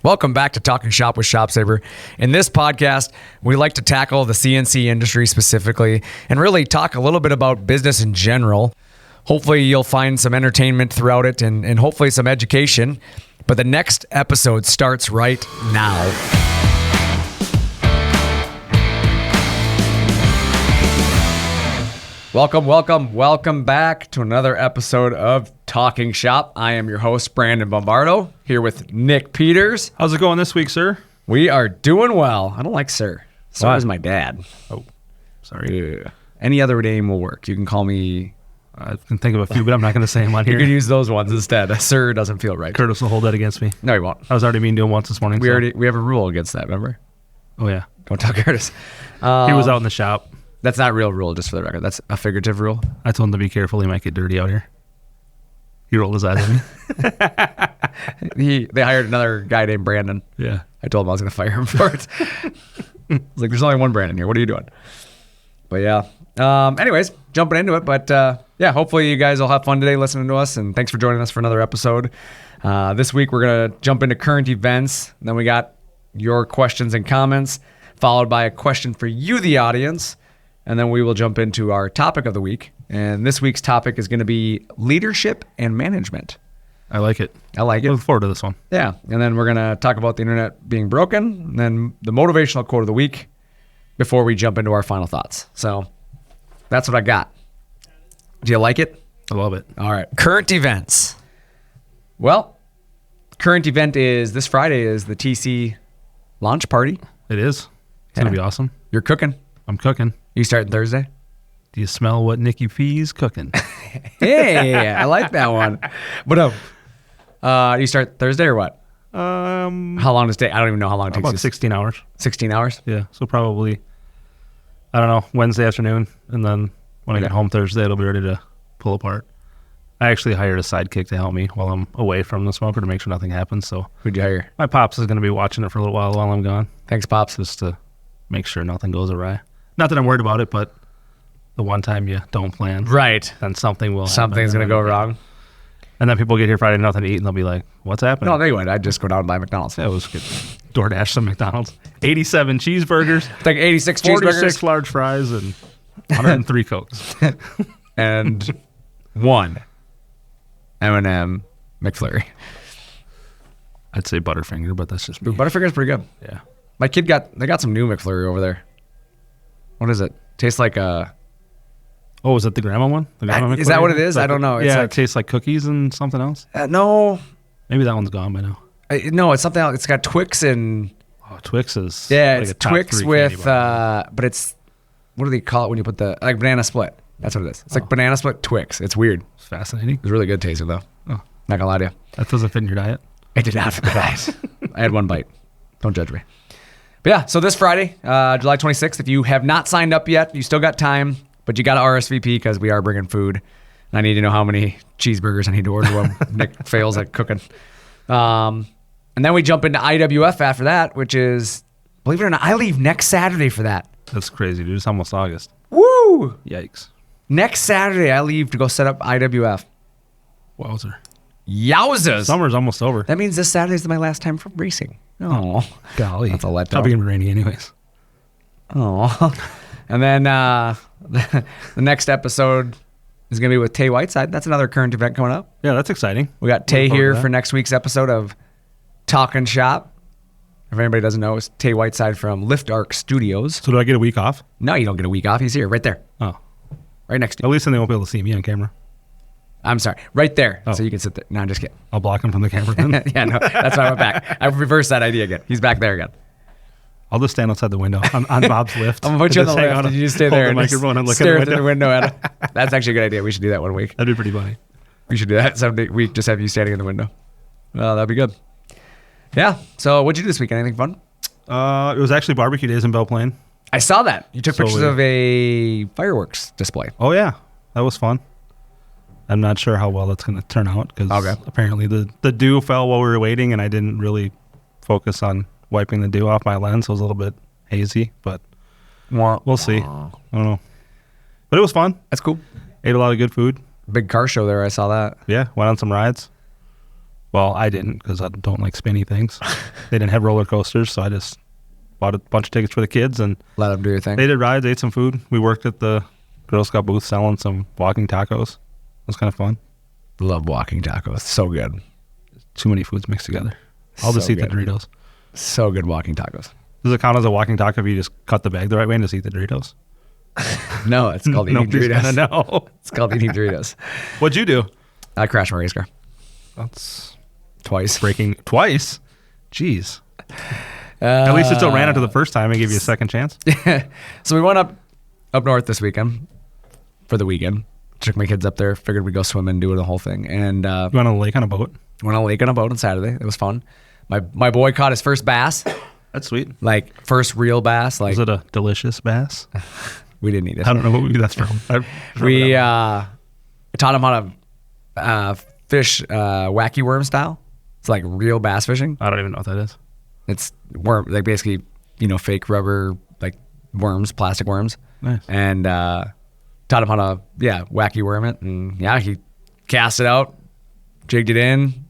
Welcome back to Talkin Shop with ShopSabre. In this podcast, we like to tackle the CNC industry specifically and really talk a little bit about business in general. Hopefully you'll find some entertainment throughout it and hopefully some education. But the next episode starts right now. Welcome back to another episode of Talking Shop. I am your host, Brandon Bombardo, here with Nick Peters. How's it going this week, sir? We are doing well. I don't like sir. Sir is my dad. Oh, sorry. Any other name will work. You can call me... I can think of a few, but I'm not going to say them on here. You can use those ones instead. Sir doesn't feel right. Curtis will hold that against me. No, he won't. I was already mean to him once this morning. We have a rule against that, remember? Oh, yeah. Don't tell Curtis. He was out in the shop. That's not a real rule, just for the record. That's a figurative rule. I told him to be careful. He might get dirty out here. He rolled his eyes at me. They hired another guy named Brandon. Yeah. I told him I was going to fire him for it. I was like, there's only one Brandon here. What are you doing? But yeah. Anyways, jumping into it. But yeah, hopefully you guys will have fun today listening to us. And thanks for joining us for another episode. This week we're going to jump into current events. And then we got your questions and comments, followed by a question for you, the audience. And then we will jump into our topic of the week. And this week's topic is going to be leadership and management. I like it. I like it. Look forward to this one. Yeah. And then we're going to talk about the internet being broken, and then the motivational quote of the week before we jump into our final thoughts. So that's what I got. Do you like it? I love it. All right. Current events. Well, current event is this Friday is the TC launch party. It is. It's going to be awesome. You're cooking. I'm cooking. You starting Thursday? Do you smell what Nikki P's cooking? Hey, I like that one. But you start Thursday or what? How long does it take? I don't even know how long it takes. About 16 hours. 16 hours? Yeah. So probably, I don't know, Wednesday afternoon. And then when I get home Thursday, it'll be ready to pull apart. I actually hired a sidekick to help me while I'm away from the smoker to make sure nothing happens. So who'd you hire? My Pops is going to be watching it for a little while I'm gone. Thanks, Pops. Just to make sure nothing goes awry. Not that I'm worried about it, but the one time you don't plan, right, then something will happen. Something's going to go wrong. And then people get here Friday, nothing to eat, and they'll be like, what's happening? No, they would. I'd just go down and buy McDonald's. Yeah, it was good. DoorDash some McDonald's. 87 cheeseburgers. It's like 86 46 cheeseburgers. large fries and 103 Cokes. And one M&M McFlurry. I'd say Butterfinger, but that's just me. Dude, Butterfinger's pretty good. Yeah. My kid got some new McFlurry over there. What is it? Tastes like a... Oh, is it the grandma one? The grandma is that what it is? I don't know. It's it tastes like cookies and something else. No. Maybe that one's gone by now. No, it's something else. It's got Twix and... Oh, Twix is... Yeah, like it's Twix with... but it's... What do they call it when you put the... Like banana split. That's what it is. It's like banana split Twix. It's weird. It's fascinating. It's really good tasting, though. Oh. Not gonna lie to you. That doesn't fit in your diet? It did not fit my diet. I had one bite. Don't judge me. But yeah, so this Friday, July 26th, if you have not signed up yet, you still got time, but you got to RSVP because we are bringing food. And I need to know how many cheeseburgers I need to order when Nick fails at cooking. And then we jump into IWF after that, which is, believe it or not, I leave next Saturday for that. That's crazy, dude. It's almost August. Woo! Yikes. Next Saturday, I leave to go set up IWF. Wowzer. Yowzers. Summer's almost over. That means this Saturday's my last time for racing. Oh, golly. That's a letdown. Probably going to be rainy anyways. Oh. And then the next episode is going to be with Tay Whiteside. That's another current event coming up. Yeah, that's exciting. We got Tay here for next week's episode of Talkin Shop. If anybody doesn't know, it's Tay Whiteside from Lift Arc Studios. So do I get a week off? No, you don't get a week off. He's here, right there. Oh. Right next to you. At least then they won't be able to see me on camera. I'm sorry. Right there. Oh. So you can sit there. No, I'm just kidding. I'll block him from the camera then. Yeah, no, that's why I went back. I reversed that idea again. He's back there again. I'll just stand outside the window on Bob's lift. I'm going to put you on the lift. You just stay there and microphone and look stare at through the window at him. That's actually a good idea. We should do that one week. That'd be pretty funny. We should do that someday. We just have you standing in the window. Well, that'd be good. Yeah. So what'd you do this week? Anything fun? It was actually barbecue days in Belle Plaine. I saw that. You took pictures of a fireworks display. Oh, yeah. That was fun. I'm not sure how well that's going to turn out because apparently the dew fell while we were waiting, and I didn't really focus on wiping the dew off my lens. So it was a little bit hazy, but we'll see. I don't know. But it was fun. That's cool. Ate a lot of good food. Big car show there. I saw that. Yeah. Went on some rides. Well, I didn't because I don't like spinny things. They didn't have roller coasters, so I just bought a bunch of tickets for the kids and let them do your thing. They did rides, ate some food. We worked at the Girl Scout booth selling some walking tacos. It was kind of fun. Love walking tacos. So good. Too many foods mixed together. I'll just eat the Doritos. So good walking tacos. Does it count as a walking taco if you just cut the bag the right way and just eat the Doritos? No, it's called eating Doritos. No, it's called eating Doritos. What'd you do? I crashed my race car. That's twice. Breaking twice? Jeez. At least it still ran after the first time and gave you a second chance. So we went up north this weekend for the weekend. Took my kids up there. Figured we'd go swimming, do the whole thing. And you went on a lake on a boat? Went on a lake on a boat on Saturday. It was fun. My boy caught his first bass. That's sweet. Like first real bass. Like, was it a delicious bass? We didn't eat it. I don't know what movie that's from. We taught him how to fish wacky worm style. It's like real bass fishing. I don't even know what that is. It's worm, like basically, fake rubber, like worms, plastic worms. Nice. And taught him how to, wacky worm it. And he cast it out, jigged it in,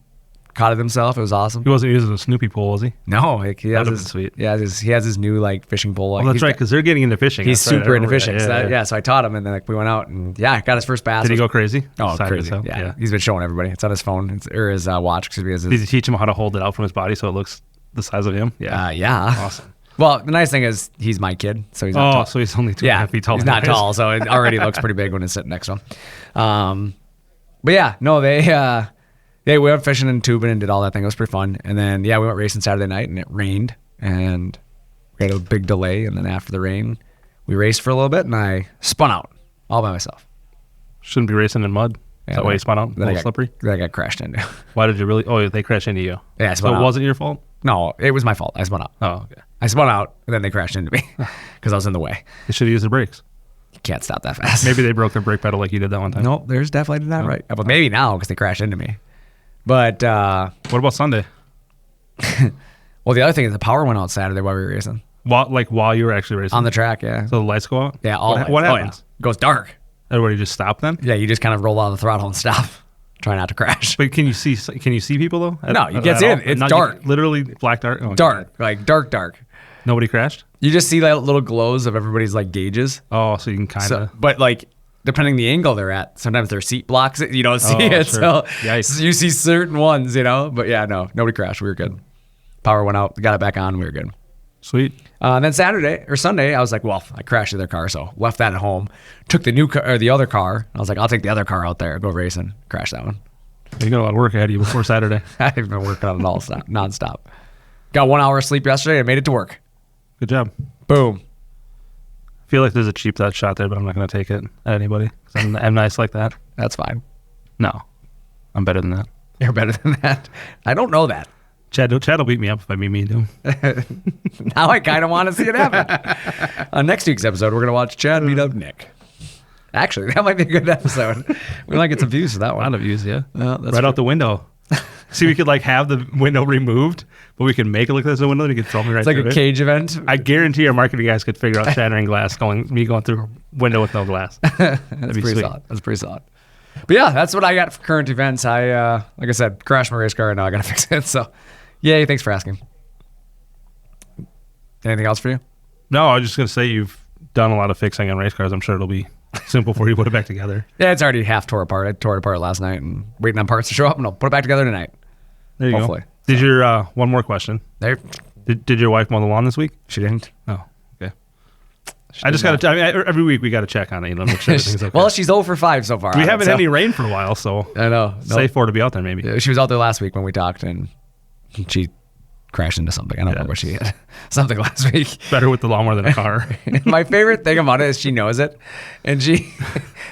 caught it himself. It was awesome. He wasn't using a Snoopy pole, was he? No, he has his sweet. Yeah, he has his new like fishing pole. Like, that's right, because they're getting into fishing. He's super into fishing. Yeah, so I taught him, and then we went out and got his first bass. Did he go crazy? Oh, crazy! Yeah, he's been showing everybody. It's on his phone or his watch. Excuse me. Did you teach him how to hold it out from his body so it looks the size of him? Yeah. Awesome. Well, the nice thing is he's my kid, so he's not tall. So he's only 2.5 feet tall. He's not tall, so it already looks pretty big when it's sitting next to him. But yeah, no, we went fishing and tubing and did all that thing. It was pretty fun. And then, we went racing Saturday night and it rained and we had a big delay. And then after the rain, we raced for a little bit and I spun out all by myself. Shouldn't be racing in mud. Is that why you spun out? A little slippery? Then I got crashed into. Why did you really? Oh, they crashed into you. Yeah, I spun out. So it wasn't your fault? No, it was my fault. I spun out. Oh, okay. I spun out and then they crashed into me because I was in the way. They should have used the brakes. You can't stop that fast. Maybe they broke their brake pedal like you did that one time. No, there's definitely not right. But maybe now because they crashed into me. But what about Sunday? Well, the other thing is the power went out Saturday while we were racing. While you were actually racing? On the track, yeah. So the lights go out? Yeah, what happens? It goes dark. Everybody just stop then? Yeah, you just kind of roll out of the throttle and stop. Try not to crash. But can you see people though? No, you can't see it. It's dark. Literally black dark? Oh, dark. Like dark. Nobody crashed? You just see like little glows of everybody's like gauges. Oh, so you can kind of. But like depending the angle they're at, sometimes their seat blocks it. You don't see it. Sure. So you see certain ones, But yeah, no, nobody crashed. We were good. Power went out. Got it back on. We were good. Sweet. And then Sunday, I was like, well, I crashed the other car, so left that at home. Took the new car or the other car. I was like, I'll take the other car out there, go racing. Crash that one. You got a lot of work ahead of you before Saturday. I've been working on it nonstop. Got 1 hour of sleep yesterday. I made it to work. Good job. Boom. I feel like there's a cheap shot there, but I'm not going to take it at anybody. I'm nice like that. That's fine. No, I'm better than that. You're better than that. I don't know that. Chad will beat me up if I meet me and him. Now I kind of want to see it happen. On next week's episode, we're going to watch Chad beat up Nick. Actually, that might be a good episode. We might get some views for that one. A lot of views, yeah. Right out the window. See, we could have the window removed, but we could make it look like there's a window and you could throw me right through it. It's like a cage event. I guarantee our marketing guys could figure out shattering glass, me going through a window with no glass. That's pretty solid. That's pretty solid. But yeah, that's what I got for current events. I, like I said, crashed my race car and now I got to fix it. So, yay, thanks for asking. Anything else for you? No, I was just going to say you've done a lot of fixing on race cars. I'm sure it'll be simple for you to put it back together. Yeah, it's already half tore apart. I tore it apart last night and waiting on parts to show up, and I'll put it back together tonight. There you Hopefully. go. Did your one more question? Did your wife mow the lawn this week? She didn't. Oh, okay. I just got to. Every week we got to check on it. Make sure everything's okay. Well, she's 0 for 5 so far. We haven't had any rain for a while, so I know. Safe for her to be out there, maybe. Yeah, she was out there last week when we talked, and she crashed into something. I don't remember what she hit. Something last week. Better with the lawnmower than a car. My favorite thing about it is she knows it, and she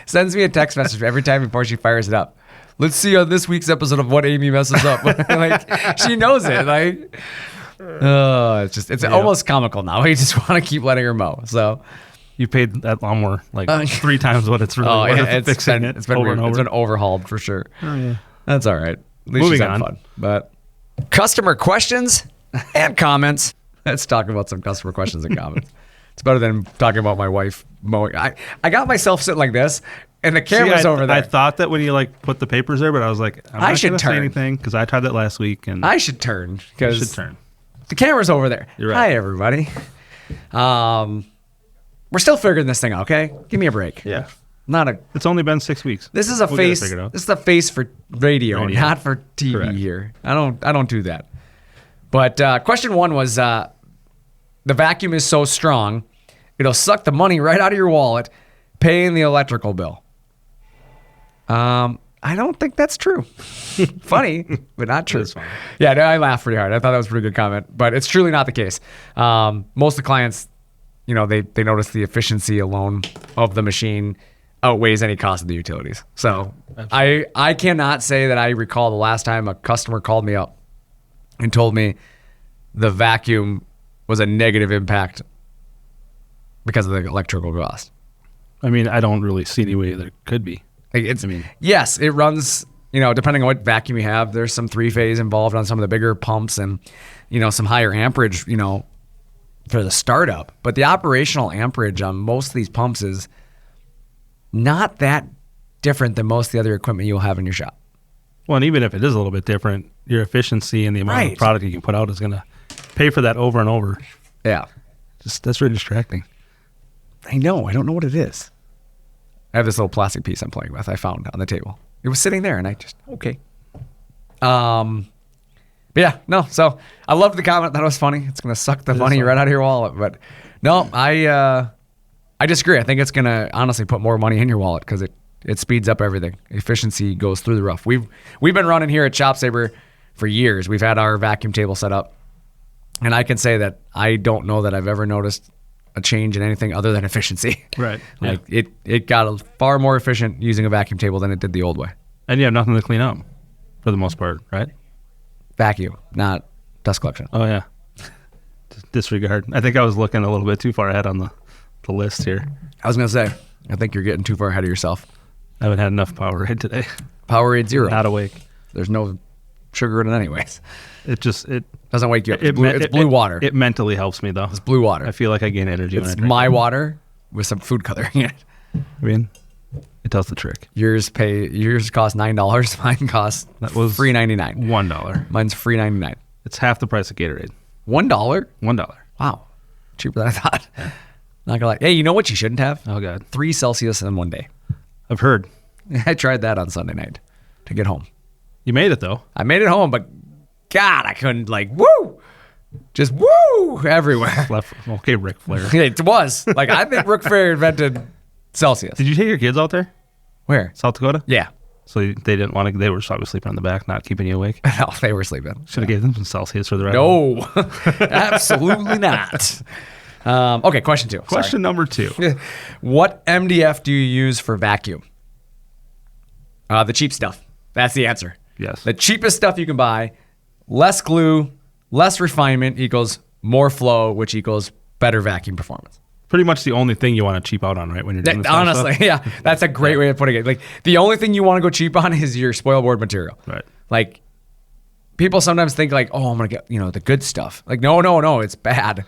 sends me a text message every time before she fires it up. Let's see on this week's episode of what Amy messes up. Like she knows it. Like, it's almost comical now. We just want to keep letting her mow. So you paid that lawnmower 3 times what it's really worth. It's been overhauled for sure. Oh yeah, that's all right. At least Moving she's having fun. But customer questions and comments. Let's talk about some customer questions and comments. It's better than talking about my wife mowing. I got myself sitting like this, and the camera's over there. I thought that when you like put the papers there, but I was like, I'm not going to say anything because I tried that last week. And I should turn because the camera's over there. You're right. Hi, everybody. We're still figuring this thing out, okay? Give me a break. Yeah. It's only been 6 weeks. This is a face. This is the face for radio, not for TV. Correct. Here. I don't do that. But question 1 was the vacuum is so strong, it'll suck the money right out of your wallet, paying the electrical bill. I don't think that's true. Funny, but not true. Yeah, no, I laughed pretty hard. I thought that was a pretty good comment, but it's truly not the case. Most of the clients, they notice the efficiency alone of the machine outweighs any cost of the utilities. So I cannot say that I recall the last time a customer called me up and told me the vacuum was a negative impact because of the electrical cost. I mean, I don't really see any way there could be. Yes, it runs, depending on what vacuum you have, there's some 3-phase involved on some of the bigger pumps and, some higher amperage, for the startup. But the operational amperage on most of these pumps is not that different than most of the other equipment you'll have in your shop. Well, and even if it is a little bit different, your efficiency and the amount of product you can put out is going to pay for that over and over. Yeah. That's really distracting. I know. I don't know what it is. I have this little plastic piece I'm playing with I found on the table. It was sitting there and I just, okay. But yeah, no. So I loved the comment. That was funny. It's going to suck the money right out of your wallet. But no, I disagree. I think it's going to honestly put more money in your wallet because it speeds up everything. Efficiency goes through the roof. We've been running here at ShopSabre for years. We've had our vacuum table set up. And I can say that I don't know that I've ever noticed a change in anything other than efficiency. Right. Like it got far more efficient using a vacuum table than it did the old way. And you have nothing to clean up for the most part, right? Vacuum, not dust collection. Oh, yeah. Disregard. I think I was looking a little bit too far ahead on the list here. I was going to say, I think you're getting too far ahead of yourself. I haven't had enough Powerade today. Powerade 0. Not awake. There's no sugar in it anyways. It doesn't wake you up. It's blue water. It mentally helps me, though. It's blue water. I feel like I gain energy when I It's drink my it. water with some food coloring in it. I mean, it does the trick. Yours cost $9. Mine costs $3.99. $1. Mine's $3.99. It's half the price of Gatorade. $1? $1. Wow. Cheaper than I thought. Yeah. Not gonna lie. Hey, you know what you shouldn't have? Oh, God. 3 Celsius in one day. I've heard. I tried that on Sunday night to get home. You made it, though. I made it home, but God, I couldn't woo! Just woo! Everywhere. Okay, Ric Flair. It was. I think Ric Flair invented Celsius. Did you take your kids out there? Where? South Dakota? Yeah. So they didn't want to, they were probably sleeping on the back, not keeping you awake? No, they were sleeping. Should have gave them some Celsius for the ride. No, absolutely not. Okay, question 2. Question number 2. What MDF do you use for vacuum? The cheap stuff. That's the answer. Yes. The cheapest stuff you can buy, less glue, less refinement equals more flow, which equals better vacuum performance. Pretty much the only thing you want to cheap out on, right? When you're doing this kind of honestly, stuff? Yeah. That's a great way of putting it. The only thing you want to go cheap on is your spoil board material. Right. People sometimes think oh, I'm going to get, the good stuff. No, it's bad.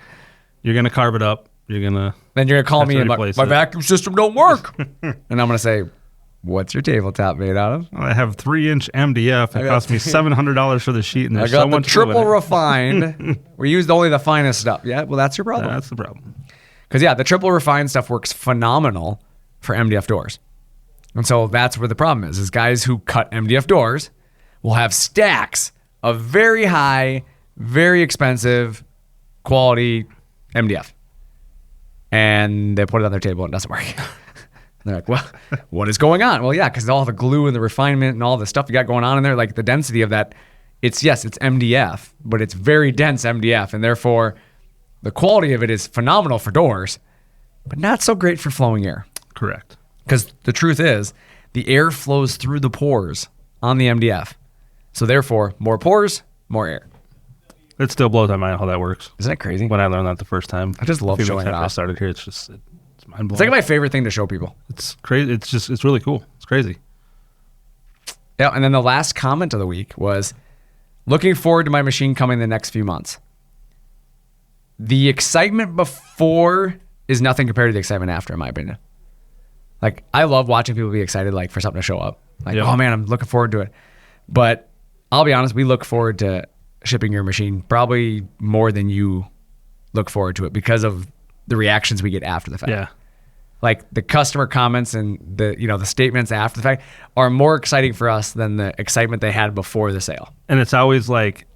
You're going to carve it up. Then you're going to call me and my vacuum system don't work. And I'm going to say, what's your tabletop made out of? I have 3-inch MDF. It cost me $700 for the sheet. And I got the triple refined. We used only the finest stuff. Yeah, well, that's your problem. That's the problem. Because, the triple refined stuff works phenomenal for MDF doors. And so that's where the problem is guys who cut MDF doors will have stacks of very high, very expensive quality MDF. And they put it on their table and it doesn't work. They're like, well, what is going on? Well, yeah, because all the glue and the refinement and all the stuff you got going on in there, the density of that, it's MDF, but it's very dense MDF. And therefore, the quality of it is phenomenal for doors, but not so great for flowing air. Correct. Because the truth is, the air flows through the pores on the MDF. So therefore, more pores, more air. It still blows my mind how that works. Isn't that crazy? When I learned that the first time. I just love showing it off. I started here, it's mind blowing. It's my favorite thing to show people. It's crazy. It's really cool. It's crazy. Yeah, and then the last comment of the week was, looking forward to my machine coming the next few months. The excitement before is nothing compared to the excitement after, in my opinion. Like, I love watching people be excited, like, for something to show up. Like, oh man, I'm looking forward to it. But I'll be honest, we look forward to shipping your machine probably more than you look forward to it because of the reactions we get after the fact. Yeah. Like, the customer comments and the statements after the fact are more exciting for us than the excitement they had before the sale. And it's always like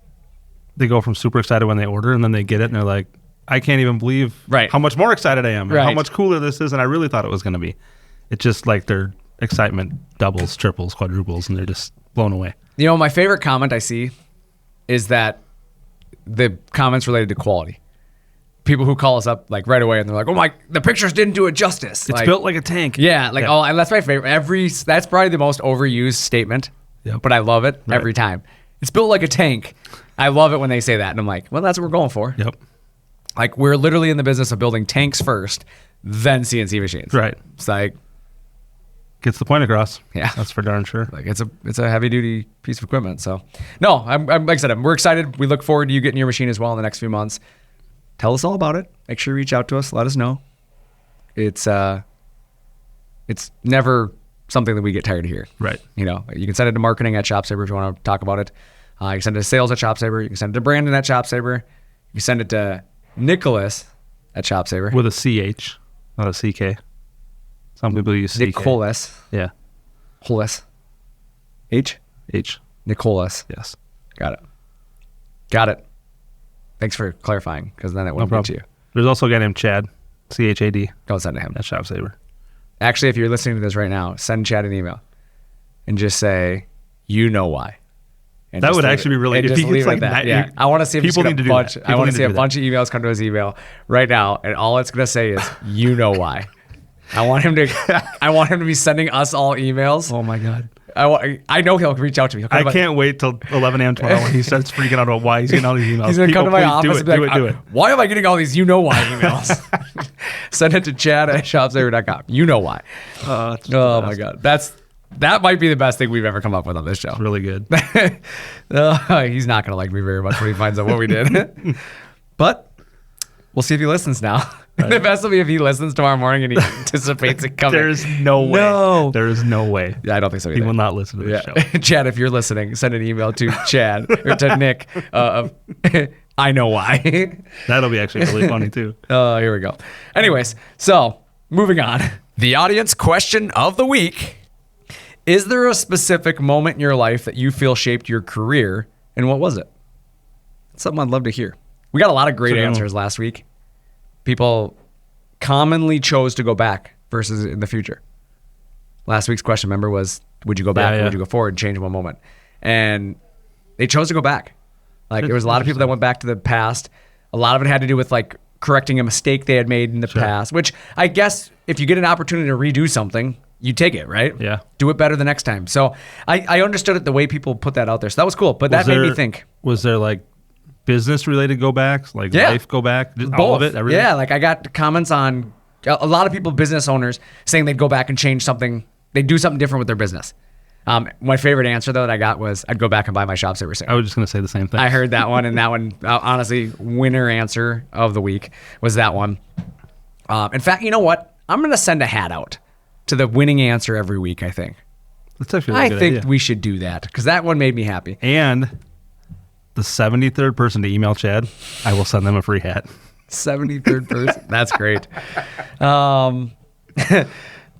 they go from super excited when they order and then they get it and they're like, I can't even believe how much more excited I am and how much cooler this is, and I really thought it was going to be. It's just like their excitement doubles, triples, quadruples, and they're just blown away. My favorite comment I see is that the comments related to quality. People who call us up like right away and they're like, "Oh the pictures didn't do it justice. It's built like a tank." Yeah, oh, and that's my favorite. That's probably the most overused statement. Yep. But I love it every time. It's built like a tank. I love it when they say that, and I'm like, well, that's what we're going for. Yep. Like, we're literally in the business of building tanks first, then CNC machines. Right. It's like, gets the point across. Yeah, that's for darn sure. Like, it's a heavy duty piece of equipment. So, no, I'm like I said, we're excited. We look forward to you getting your machine as well in the next few months. Tell us all about it. Make sure you reach out to us. Let us know. It's never something that we get tired of hearing. Right. You can send it to marketing at ShopSabre if you want to talk about it. You can send it to sales at ShopSabre. You can send it to Brandon at ShopSabre. You can send it to Nicholas at ShopSabre. With a CH, not a CK. Some people use CK. Nicholas. Yeah. Holis. H? Nicholas. Yes. Got it. Thanks for clarifying, because then it wouldn't get to you. There's also a guy named Chad, CHAD. Don't send to him. At ShopSabre. Actually, if you're listening to this right now, send Chad an email and just say, you know why. And that would actually be really good. Just leave it at that. Yeah. I want to see him people need to do that. I want to see a bunch of emails come to his email right now, and all it's going to say is, you know why. I want him to be sending us all emails. Oh my God. I know he'll reach out to me. I can't wait till 11 a.m. tomorrow when he starts freaking out about why he's getting all these emails. He's going to come to my office and be like, do it. Why am I getting all these you know why emails? Send it to Chad at shopsabre.com. You know why. Oh my God. That might be the best thing we've ever come up with on this show. It's really good. He's not going to like me very much when he finds out what we did. But we'll see if he listens now. Right. The best will be if he listens tomorrow morning and he anticipates it coming. There's no way. No. There is no way. Yeah, I don't think so either. He will not listen to this show. Chad, if you're listening, send an email to Chad or to Nick of I know why. That'll be actually really funny too. Here we go. Anyways, so moving on. The audience question of the week. Is there a specific moment in your life that you feel shaped your career, and what was it? That's something I'd love to hear. We got a lot of great answers last week. People commonly chose to go back versus in the future. Last week's question, remember, was would you go back or would you go forward and change one moment? And they chose to go back. Like, there was a lot of people that went back to the past. A lot of it had to do with like correcting a mistake they had made in the past, which I guess if you get an opportunity to redo something, you take it, right? Yeah. Do it better the next time. So I understood it the way people put that out there. So that was cool. But that made me think. Was there like business related go backs, like life go back, all of it, everything? Yeah, like I got comments on a lot of people, business owners, saying they'd go back and change something. They'd do something different with their business. My favorite answer though that I got was I'd go back and buy my ShopSabre CNC. I was just going to say the same thing. I heard that one, and that one, honestly, winner answer of the week was that one. In fact, you know what? I'm going to send a hat out to the winning answer every week, I think. That's actually a good idea. We should do that because that one made me happy. And the 73rd person to email Chad, I will send them a free hat. 73rd person? That's great.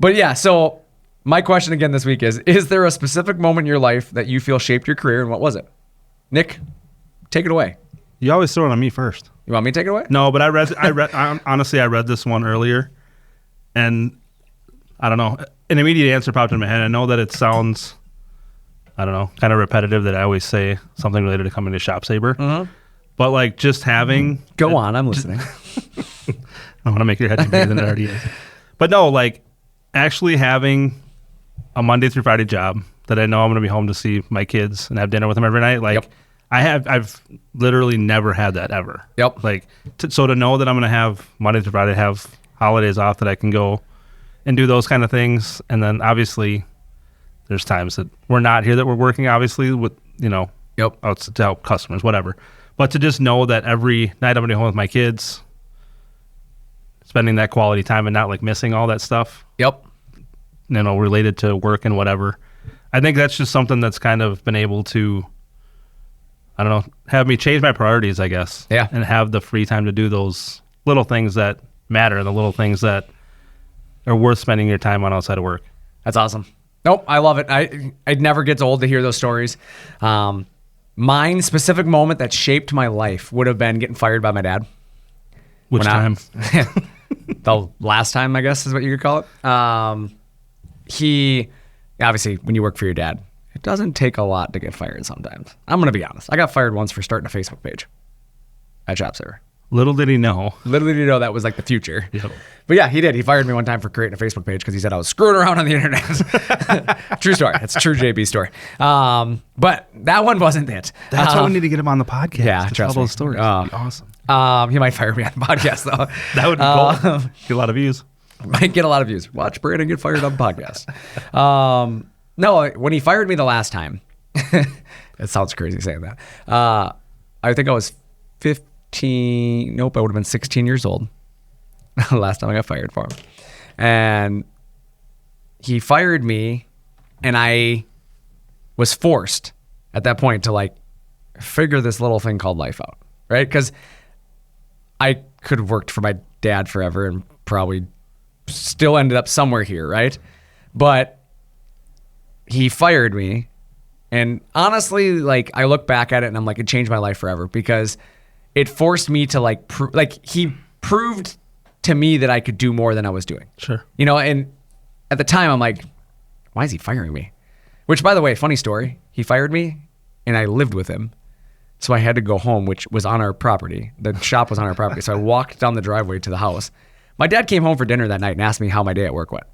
But yeah, so my question again this week is there a specific moment in your life that you feel shaped your career, and what was it? Nick, take it away. You always throw it on me first. You want me to take it away? No, but honestly, I read this one earlier, and I don't know, an immediate answer popped in my head. I know that it sounds, I don't know, kind of repetitive that I always say something related to coming to ShopSabre. Mm-hmm. But like just having... Go on, I'm listening. I want to make your head bigger than it already is. But no, like actually having a Monday through Friday job that I know I'm going to be home to see my kids and have dinner with them every night. Like I've literally never had that ever. Yep. Like, so to know that I'm going to have Monday through Friday, have holidays off that I can go and do those kind of things. And then obviously there's times that we're not here that we're working, obviously, with, out to help customers, whatever. But to just know that every night I'm going to be home with my kids, spending that quality time and not like missing all that stuff. Yep. Related to work and whatever. I think that's just something that's kind of been able to, I don't know, have me change my priorities, I guess. Yeah. And have the free time to do those little things that matter, the little things that are worth spending your time on outside of work. That's awesome. Nope, I love it. It never gets old to hear those stories. Mine specific moment that shaped my life would have been getting fired by my dad. Which time? The last time, I guess, is what you could call it. He, obviously, when you work for your dad, it doesn't take a lot to get fired sometimes. I'm going to be honest. I got fired once for starting a Facebook page at ShopSabre. Little did he know. Little did he know that was like the future. Yep. But yeah, he did. He fired me one time for creating a Facebook page because he said I was screwing around on the internet. True story. It's a true JB story. But that one wasn't it. That's why we need to get him on the podcast. Yeah, to trust tell me. those stories. Awesome. He might fire me on the podcast though. That would be cool. Get a lot of views. Might get a lot of views. Watch Brandon get fired on the podcast. No, when he fired me the last time, it sounds crazy saying that. I think I was 15. Nope, I would have been 16 years old. Last time I got fired for him. And he fired me, and I was forced at that point to like figure this little thing called life out, right? Because I could have worked for my dad forever and probably still ended up somewhere here, right? But he fired me, and honestly, like I look back at it and I'm like, it changed my life forever because it forced me to like, he proved to me that I could do more than I was doing. Sure. You know, and at the time I'm like, why is he firing me? Which, by the way, funny story, he fired me and I lived with him. So I had to go home, which was on our property. The shop was on our property. So I walked down the driveway to the house. My dad came home for dinner that night and asked me how my day at work went.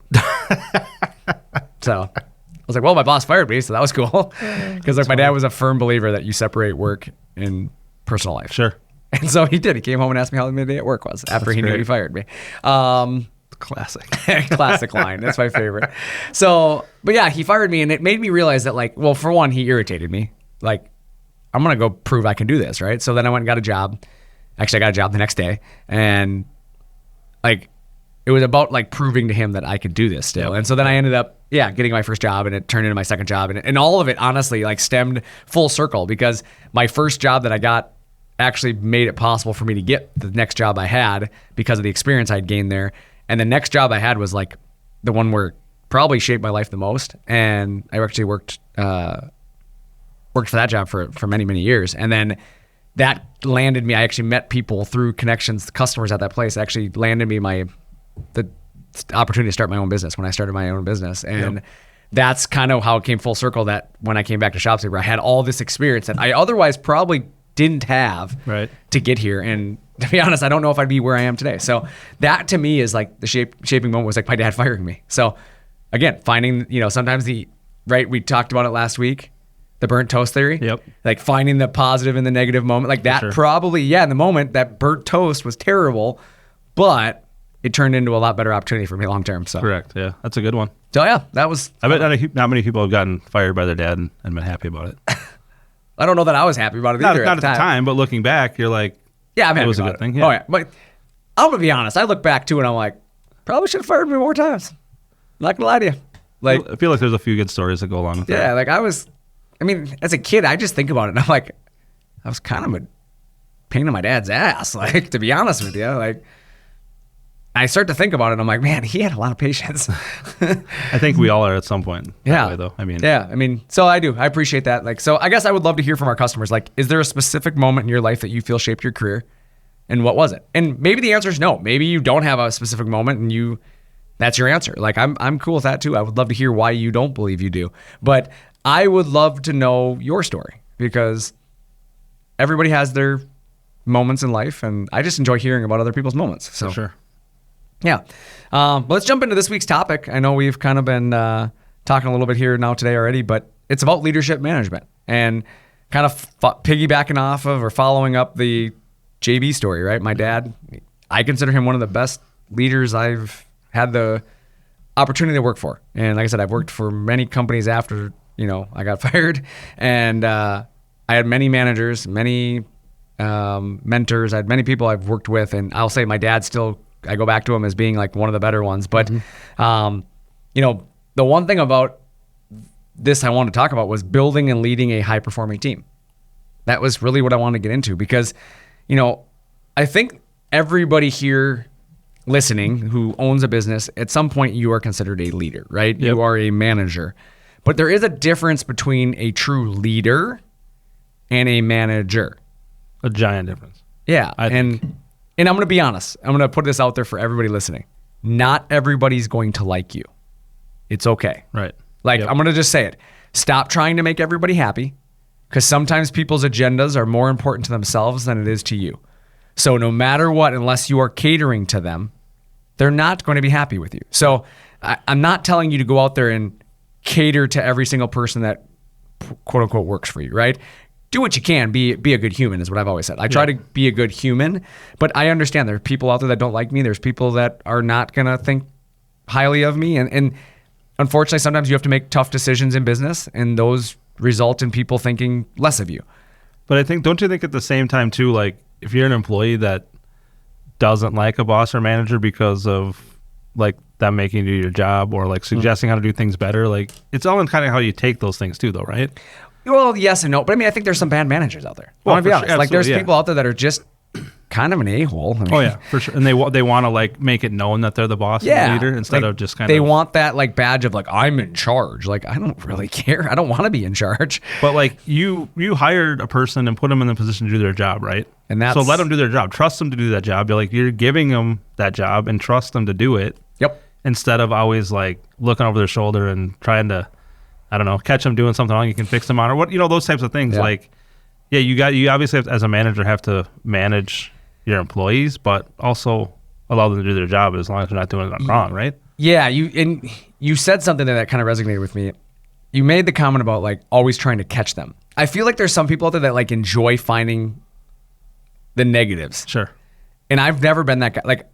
So I was like, well, my boss fired me, so that was cool. Because like my dad was a firm believer that you separate work and personal life. Sure. And so he did. He came home and asked me how my day at work was after he knew he fired me. Classic. Classic line. That's my favorite. So, but yeah, he fired me and it made me realize that like, well, for one, he irritated me. Like, I'm going to go prove I can do this, right? So then I went and got a job. Actually, I got a job the next day. And like, it was about like proving to him that I could do this still. Yep. And so then I ended up, getting my first job and it turned into my second job. And all of it, honestly, like stemmed full circle because my first job that I got actually made it possible for me to get the next job I had because of the experience I'd gained there. And the next job I had was like the one where probably shaped my life the most. And I actually worked for that job for many, many years. And then that landed me, I actually met people through connections, customers at that place, actually landed me the opportunity to start my own business when I started my own business. And that's kind of how it came full circle that when I came back to ShopSabre, I had all this experience that I otherwise probably didn't have to get here. And to be honest, I don't know if I'd be where I am today. So that to me is like the shaping moment was like my dad firing me. So again, finding, sometimes we talked about it last week, the burnt toast theory. Yep. Like finding the positive and the negative moment. Like that probably, in the moment that burnt toast was terrible, but it turned into a lot better opportunity for me long term. So correct. Yeah. That's a good one. So yeah, that was. I bet not many people have gotten fired by their dad and been happy about it. I don't know that I was happy about it either. Not at the time, but looking back, you're like, yeah, I'm happy it was a about good thing. Yeah. Oh yeah, but I'm gonna be honest. I look back too, and I'm like, probably should have fired me more times. Not gonna lie to you. Like, I feel like there's a few good stories that go along with that. Yeah, like as a kid, I just think about it, and I'm like, I was kind of a pain in my dad's ass. Like, to be honest with you, like. I start to think about it, and I'm like, man, he had a lot of patience. I think we all are at some point. Yeah. Way, though. So I do. I appreciate that. Like, so I guess I would love to hear from our customers. Like, is there a specific moment in your life that you feel shaped your career, and what was it? And maybe the answer is no. Maybe you don't have a specific moment, and that's your answer. Like, I'm cool with that too. I would love to hear why you don't believe you do, but I would love to know your story because everybody has their moments in life, and I just enjoy hearing about other people's moments. So. For sure. Yeah. Let's jump into this week's topic. I know we've kind of been talking a little bit here now today already, but it's about leadership management and kind of piggybacking off of or following up the JB story, right? My dad, I consider him one of the best leaders I've had the opportunity to work for. And like I said, I've worked for many companies after, I got fired. And I had many managers, many mentors. I had many people I've worked with. And I'll say my dad still I go back to him as being like one of the better ones. But, you know, the one thing about this I wanted to talk about was building and leading a high performing team. That was really what I wanted to get into because, you know, I think everybody here listening who owns a business, at some point you are considered a leader, right? Yep. You are a manager. But there is a difference between a true leader and a manager. A giant difference. Yeah. And I'm going to be honest. I'm going to put this out there for everybody listening. Not everybody's going to like you. It's okay. Right. Like, I'm going to just say it. Stop trying to make everybody happy because sometimes people's agendas are more important to themselves than it is to you. So no matter what, unless you are catering to them, they're not going to be happy with you. So I'm not telling you to go out there and cater to every single person that quote unquote works for you, right? Do what you can. Be a good human is what I've always said. I try to be a good human, but I understand there are people out there that don't like me. There's people that are not going to think highly of me. And unfortunately, sometimes you have to make tough decisions in business and those result in people thinking less of you. But I think, don't you think at the same time too, like if you're an employee that doesn't like a boss or manager because of like them making you do your job or like suggesting how to do things better, like it's all in kind of how you take those things too though, right? Well, yes and no, but I mean, I think there's some bad managers out there. I want to be honest. Like there's people out there that are just kind of an a-hole. I mean, oh yeah, for sure. And they want to like make it known that they're the boss and the leader instead of just kind of. They want that like badge of like, I'm in charge. Like, I don't really care. I don't want to be in charge. But like you hired a person and put them in the position to do their job, right? And so let them do their job. Trust them to do that job. You're giving them that job and trust them to do it. Yep. Instead of always like looking over their shoulder and trying to, I don't know, catch them doing something wrong you can fix them on or what, those types of things. Yeah. Like, yeah, you obviously have, as a manager have to manage your employees, but also allow them to do their job as long as they're not doing it wrong, right? Yeah, you said something there that kind of resonated with me. You made the comment about like always trying to catch them. I feel like there's some people out there that like enjoy finding the negatives. Sure. And I've never been that guy. Like,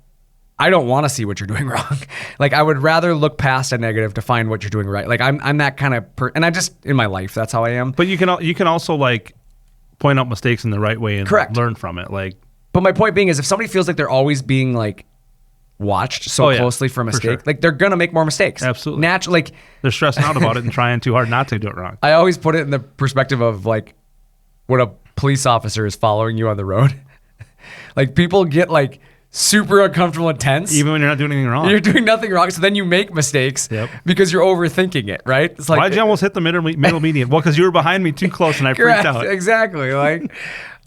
I don't want to see what you're doing wrong. Like, I would rather look past a negative to find what you're doing right. Like, I'm that kind of and I just in my life that's how I am. But you can also like point out mistakes in the right way and Correct. Learn from it. Like, but my point being is if somebody feels like they're always being like watched so closely for a mistake, for sure. Like they're gonna make more mistakes. Absolutely. Naturally, like they're stressing out about it and trying too hard not to do it wrong. I always put it in the perspective of like when a police officer is following you on the road. Like people get like super uncomfortable and tense. Even when you're not doing anything wrong. You're doing nothing wrong. So then you make mistakes because you're overthinking it, right? It's like, why'd you almost hit the middle median? Well, because you were behind me too close and I freaked out. Exactly. Like,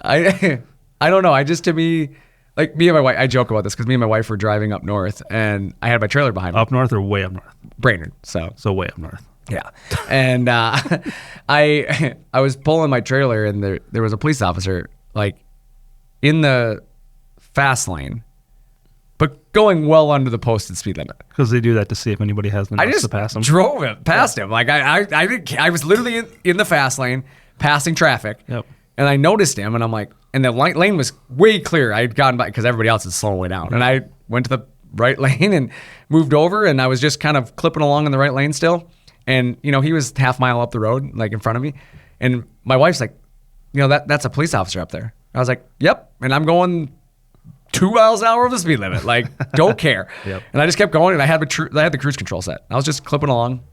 I don't know. To me, like me and my wife, I joke about this because me and my wife were driving up north and I had my trailer behind me. Up north or way up north? Brainerd. So way up north. Yeah. And I was pulling my trailer and there was a police officer like in the fast lane, but going well under the posted speed limit. Because they do that to see if anybody has the nuts to pass them. I just drove it past him. Like I was literally in the fast lane passing traffic. Yep. And I noticed him and I'm like, and the lane was way clear. I had gotten by because everybody else is slowing way down. And I went to the right lane and moved over and I was just kind of clipping along in the right lane still. And, he was half mile up the road, like in front of me. And my wife's like, that's a police officer up there. I was like, yep. And I'm going 2 miles an hour over the speed limit. Like, don't care. Yep. And I just kept going and I had the cruise control set. I was just clipping along.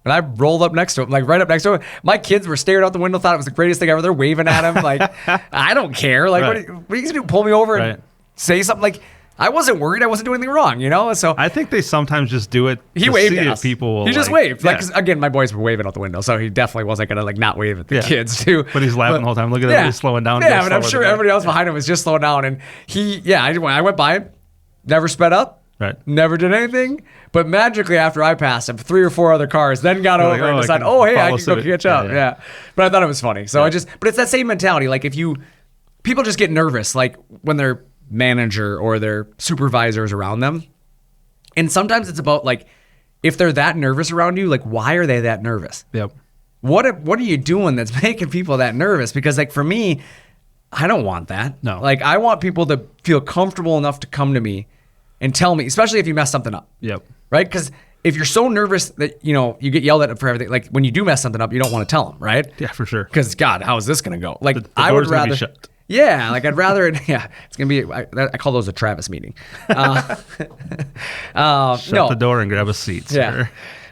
And I rolled up next to him, like right up next to him. My kids were staring out the window, thought it was the greatest thing ever. They're waving at him. Like, I don't care. Like, what are you going to do? Pull me over and say something? Like, I wasn't worried. I wasn't doing anything wrong, So I think they sometimes just do it. He waved at us. People will he just waved. Like, 'cause again, my boys were waving out the window, so he definitely wasn't gonna like not wave at the kids too. But he's laughing the whole time. Look at him, he's slowing down. Yeah, but I'm sure everybody else behind him was just slowing down. And I went by him, never sped up, never did anything. But magically, after I passed him, 3 or 4 other cars then got over and decided, I can go catch up. Yeah. But I thought it was funny. So but it's that same mentality. Like people just get nervous, like when their manager or their supervisors around them. And sometimes it's about like, if they're that nervous around you, like, why are they that nervous? Yep. What are you doing that's making people that nervous? Because like for me, I don't want that. No. Like I want people to feel comfortable enough to come to me and tell me, especially if you mess something up. Yep. Right? Because if you're so nervous that, you get yelled at for everything, like when you do mess something up, you don't want to tell them, right? Yeah, for sure. Because God, how is this going to go? Like the I would rather, Yeah, like I'd rather it's gonna be. I call those a Travis meeting. Shut the door and grab a seat, sir. Yeah.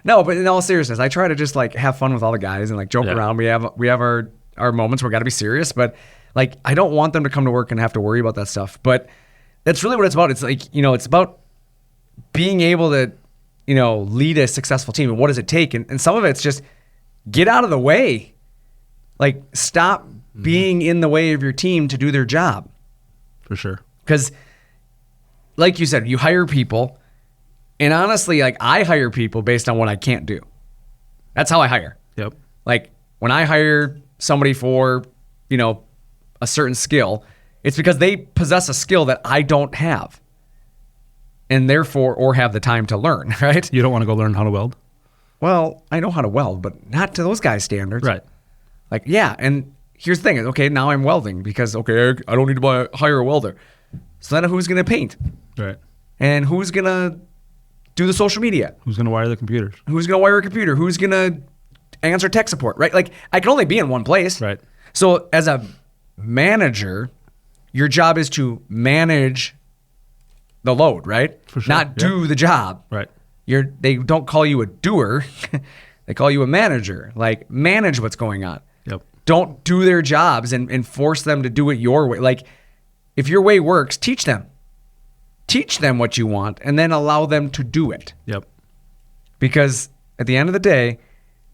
No, but in all seriousness, I try to just like have fun with all the guys and like joke around. We have our moments where we got to be serious, but like I don't want them to come to work and have to worry about that stuff. But that's really what it's about. It's like, it's about being able to, lead a successful team. And what does it take? And some of it's just get out of the way. Like stop being in the way of your team to do their job. For sure. Because like you said, you hire people. And honestly, like I hire people based on what I can't do. That's how I hire. Yep. Like when I hire somebody for, a certain skill, it's because they possess a skill that I don't have. And therefore, or have the time to learn, right? You don't want to go learn how to weld? Well, I know how to weld, but not to those guys' standards. Right. Like, yeah. And here's the thing. Okay, now I'm welding because, okay, I don't need to hire a welder. So then who's going to paint? Right. And who's going to do the social media? Who's going to wire the computers? Who's going to wire a computer? Who's going to answer tech support, right? Like I can only be in one place. Right. So as a manager, your job is to manage the load, right? For sure. Not do the job. Right. They don't call you a doer. They call you a manager. Like manage what's going on. Yep. Don't do their jobs and force them to do it your way. Like if your way works, teach them. Teach them what you want and then allow them to do it. Yep. Because at the end of the day,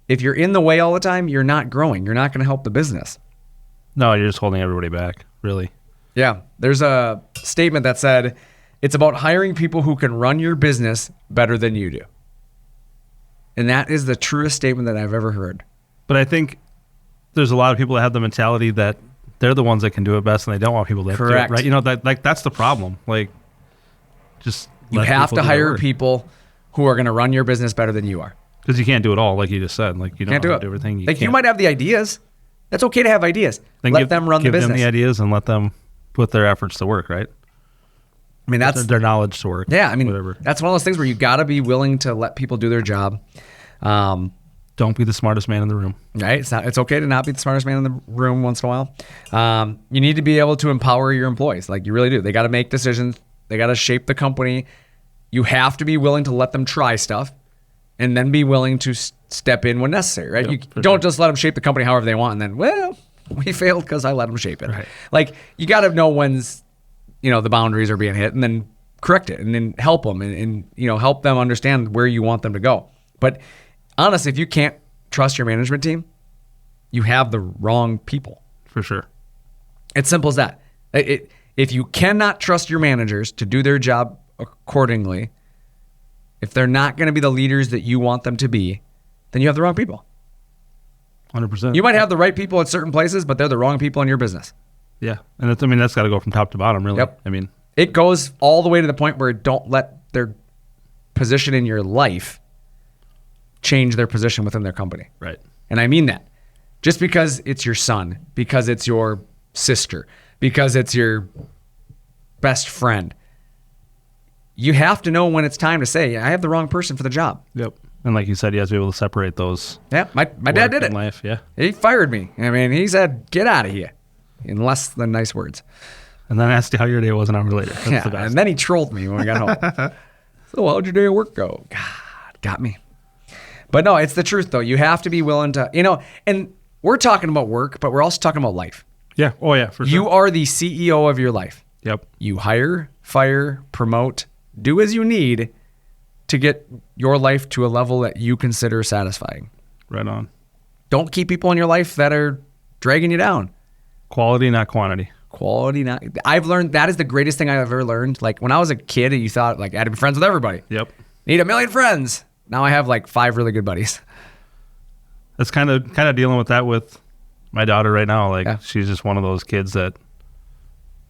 if you're in the way all the time, you're not growing. You're not going to help the business. No, you're just holding everybody back, really. Yeah. There's a statement that said, it's about hiring people who can run your business better than you do. And that is the truest statement that I've ever heard. But I think there's a lot of people that have the mentality that they're the ones that can do it best and they don't want people to Correct. do it, right? That's the problem. Like, just you have to hire people who are going to run your business better than you are. Because you can't do it all, like you just said. Like you don't do everything. You might have the ideas. That's okay to have ideas. Then let them run the business. Give them the ideas and let them put their efforts to work, right? I mean, that's their knowledge to work. Yeah, I mean, whatever. That's one of those things where you got to be willing to let people do their job. Don't be the smartest man in the room. Right? It's okay to not be the smartest man in the room once in a while. You need to be able to empower your employees. Like you really do. They got to make decisions. They got to shape the company. You have to be willing to let them try stuff and then be willing to step in when necessary, right? Yep, You don't just let them shape the company however they want and then, well, we failed because I let them shape it. Right. Like you got to know when's, the boundaries are being hit and then correct it and then help them and help them understand where you want them to go. But honestly, if you can't trust your management team, you have the wrong people. For sure. It's simple as that. If you cannot trust your managers to do their job accordingly, if they're not going to be the leaders that you want them to be, then you have the wrong people. 100%. You might have the right people at certain places, but they're the wrong people in your business. Yeah. And that's got to go from top to bottom, really. Yep. I mean, it goes all the way to the point where don't let their position in your life change their position within their company. Right. And I mean that. Just because it's your son, because it's your sister, because it's your best friend, you have to know when it's time to say, I have the wrong person for the job. Yep. And like you said, you have to be able to separate those. Yeah, my dad did it. Life, yeah. He fired me. I mean, he said, get out of here, in less than nice words. And then asked you how your day was an hour later. That's the best. And then he trolled me when we got home. So how'd your day at work go? God, got me. But no, it's the truth, though. You have to be willing to, and we're talking about work, but we're also talking about life. Yeah. Oh, yeah, for sure. You are the CEO of your life. Yep. You hire, fire, promote, do as you need to get your life to a level that you consider satisfying. Right on. Don't keep people in your life that are dragging you down. Quality, not quantity. Quality, not. I've learned that is the greatest thing I've ever learned. Like when I was a kid, you thought like I had to be friends with everybody. Yep. Need 1 million friends. Now I have like 5 really good buddies. That's kind of dealing with that with my daughter right now. Like she's just one of those kids that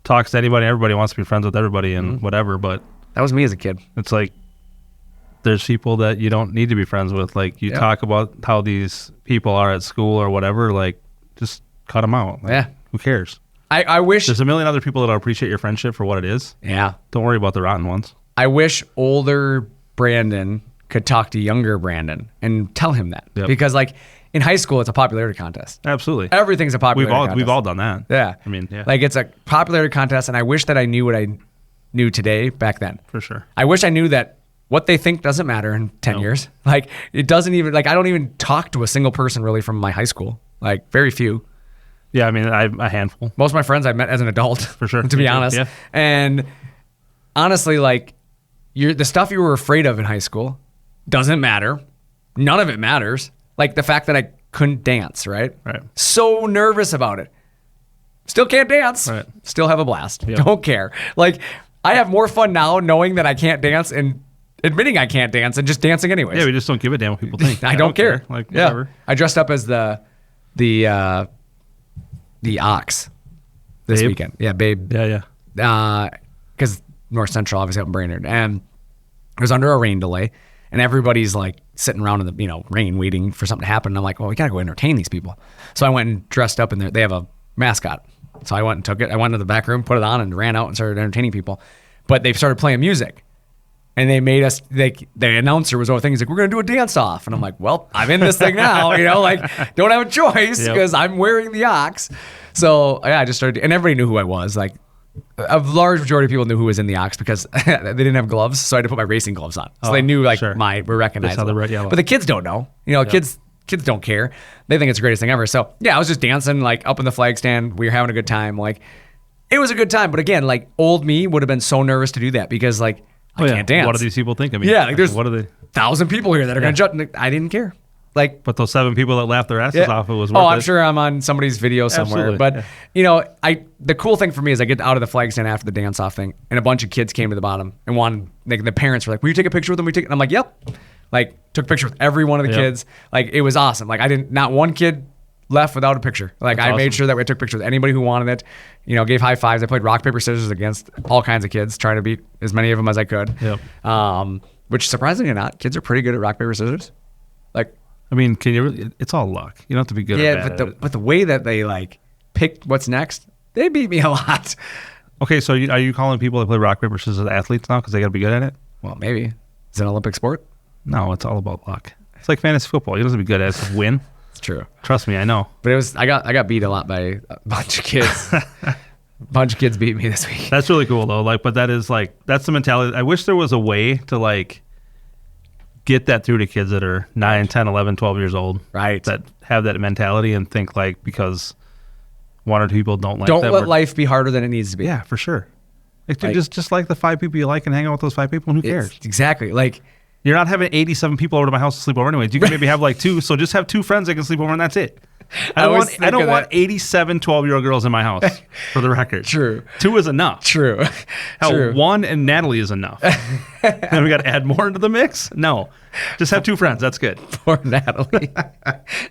talks to anybody. Everybody wants to be friends with everybody and whatever. But that was me as a kid. It's like there's people that you don't need to be friends with. Like you talk about how these people are at school or whatever. Like just cut them out. Like, who cares? I wish there's a million other people that'll appreciate your friendship for what it is. Yeah. Don't worry about the rotten ones. I wish older Brandon could talk to younger Brandon and tell him that. Because like in high school, it's a popularity contest. Absolutely. Everything's a popularity contest. We've all done that. Yeah. I mean, yeah. Like it's a popularity contest, and I wish that I knew what I knew today back then. For sure. I wish I knew that what they think doesn't matter in 10 years. Like it doesn't even, like I don't even talk to a single person really from my high school. Like very few. Yeah, I mean, I have a handful. Most of my friends I met as an adult. For sure. To be honest. Yeah. And honestly, like the stuff you were afraid of in high school doesn't matter. None of it matters. Like the fact that I couldn't dance, right? Right. So nervous about it. Still can't dance. Right. Still have a blast. Yep. Don't care. Like I have more fun now knowing that I can't dance and admitting I can't dance and just dancing anyways. Yeah, we just don't give a damn what people think. I don't care. Like whatever. Yeah. I dressed up as the ox this weekend. Yeah, Babe. Yeah. Because North Central obviously up in Brainerd, and it was under a rain delay, and everybody's like sitting around in the rain waiting for something to happen. And I'm like, well, we gotta go entertain these people. So I went and dressed up in there. They have a mascot, so I went and took it. I went to the back room, put it on, and ran out and started entertaining people. But they started playing music. And they made us, the announcer was over thing. He's like, we're going to do a dance off. And I'm like, well, I'm in this thing now, like, don't have a choice because I'm wearing the ox. So, yeah, I just started, and everybody knew who I was. Like, a large majority of people knew who was in the ox because they didn't have gloves. So I had to put my racing gloves on. So they knew, like, we're recognizable. But the kids don't know. Kids don't care. They think it's the greatest thing ever. So, yeah, I was just dancing, like, up in the flag stand. We were having a good time. Like, it was a good time. But again, like, old me would have been so nervous to do that because, like, I can't dance. What do these people think of me? Yeah, like there's what are they? 1,000 people here that are going to judge. I didn't care. Like, but those 7 people that laughed their asses off, it was worth it. I'm sure I'm on somebody's video somewhere. Absolutely. But the cool thing for me is I get out of the flag stand after the dance off thing, and a bunch of kids came to the bottom and wanted. Like, the parents were like, "Will you take a picture with them?" And I'm like, "Yep." Like, took a picture with every one of the kids. Like, it was awesome. Like, not one kid left without a picture. Like, I made sure that we took pictures with anybody who wanted it. Gave high fives. I played rock, paper, scissors against all kinds of kids, trying to beat as many of them as I could. Yep. Which, surprisingly or not, kids are pretty good at rock, paper, scissors. Like, I mean, can you really? It's all luck. You don't have to be good at it. But the way that they, like, picked what's next, they beat me a lot. Okay, so are you calling people that play rock, paper, scissors athletes now because they got to be good at it? Well, maybe. It's an Olympic sport? No, it's all about luck. It's like fantasy football. You don't have to be good at it. It's win. It's true. Trust me, I know. But I got beat a lot by a bunch of kids. A bunch of kids beat me this week. That's really cool though. Like, but that's the mentality. I wish there was a way to like get that through to kids that are 9, 10, 11, 12 years old. Right. That have that mentality and think like because 1 or 2 people don't like that. Don't let life be harder than it needs to be. Yeah, for sure. Like, just like the 5 people you like and hang out with those 5 people and who cares? Exactly. Like, you're not having 87 people over to my house to sleep over anyways. You can maybe have like 2, so just have 2 friends that can sleep over and that's it. I don't want 87 12-year-old girls in my house, for the record. True. 2 is enough. True. Hell, 1 and Natalie is enough. And we got to add more into the mix? No. Just have 2 friends. That's good. Poor Natalie.